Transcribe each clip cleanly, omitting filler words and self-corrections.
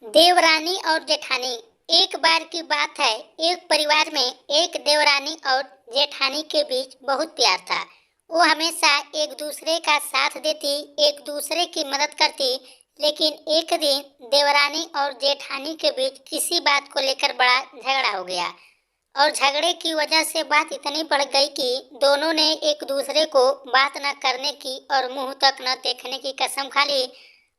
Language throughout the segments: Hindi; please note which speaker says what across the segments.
Speaker 1: देवरानी और जेठानी। एक बार की बात है, एक परिवार में एक देवरानी और जेठानी के बीच बहुत प्यार था। वो हमेशा एक दूसरे का साथ देती, एक दूसरे की मदद करती। लेकिन एक दिन देवरानी और जेठानी के बीच किसी बात को लेकर बड़ा झगड़ा हो गया। और झगड़े की वजह से बात इतनी बढ़ गई कि दोनों ने एक दूसरे को बात न करने की और मुंह तक न देखने की कसम खा ली।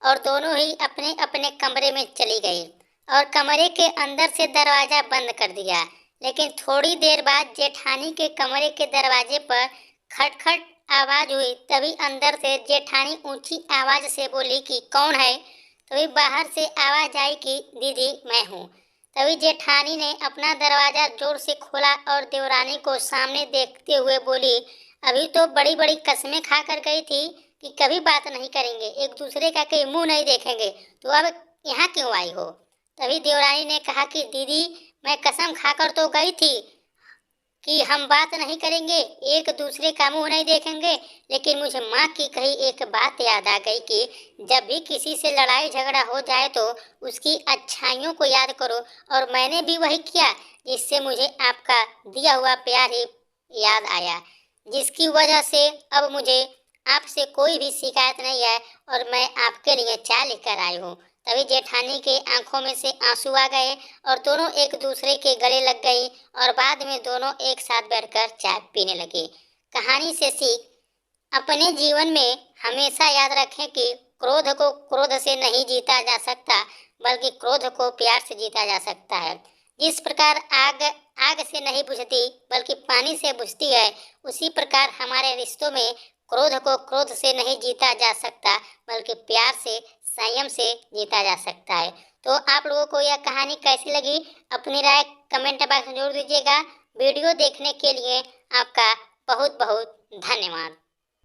Speaker 1: और दोनों ही अपने अपने कमरे में चली गई और कमरे के अंदर से दरवाजा बंद कर दिया। लेकिन थोड़ी देर बाद जेठानी के कमरे के दरवाजे पर खटखट आवाज हुई। तभी अंदर से जेठानी ऊंची आवाज से बोली कि कौन है। तभी बाहर से आवाज आई कि दीदी मैं हूँ। तभी जेठानी ने अपना दरवाजा जोर से खोला और देवरानी को सामने देखते हुए बोली, अभी तो बड़ी बड़ी कस्में खा कर गई थी कि कभी बात नहीं करेंगे, एक दूसरे का कहीं मुंह नहीं देखेंगे, तो अब यहाँ क्यों आई हो। तभी देवरानी ने कहा कि दीदी मैं कसम खाकर तो गई थी कि हम बात नहीं करेंगे, एक दूसरे का मुंह नहीं देखेंगे। लेकिन मुझे माँ की कही एक बात याद आ गई कि जब भी किसी से लड़ाई झगड़ा हो जाए तो उसकी अच्छाइयों को याद करो। और मैंने भी वही किया, जिससे मुझे आपका दिया हुआ प्यार ही याद आया, जिसकी वजह से अब मुझे आपसे कोई भी शिकायत नहीं है और मैं आपके लिए चाय लेकर आई हूँ। तभी जेठानी के आंखों में से आंसू आ गए और दोनों एक दूसरे के गले लग गई और बाद में दोनों एक साथ बैठकर चाय पीने लगे। कहानी से सीख, अपने जीवन में हमेशा याद रखें कि क्रोध को क्रोध से नहीं जीता जा सकता, बल्कि क्रोध को प्यार से जीता जा सकता है। जिस प्रकार आग आग से नहीं बुझती बल्कि पानी से बुझती है, उसी प्रकार हमारे रिश्तों में क्रोध को क्रोध से नहीं जीता जा सकता, बल्कि प्यार से, संयम से जीता जा सकता है। तो आप लोगों को यह कहानी कैसी लगी, अपनी राय कमेंट बॉक्स में जरूर दीजिएगा। वीडियो देखने के लिए आपका बहुत बहुत धन्यवाद।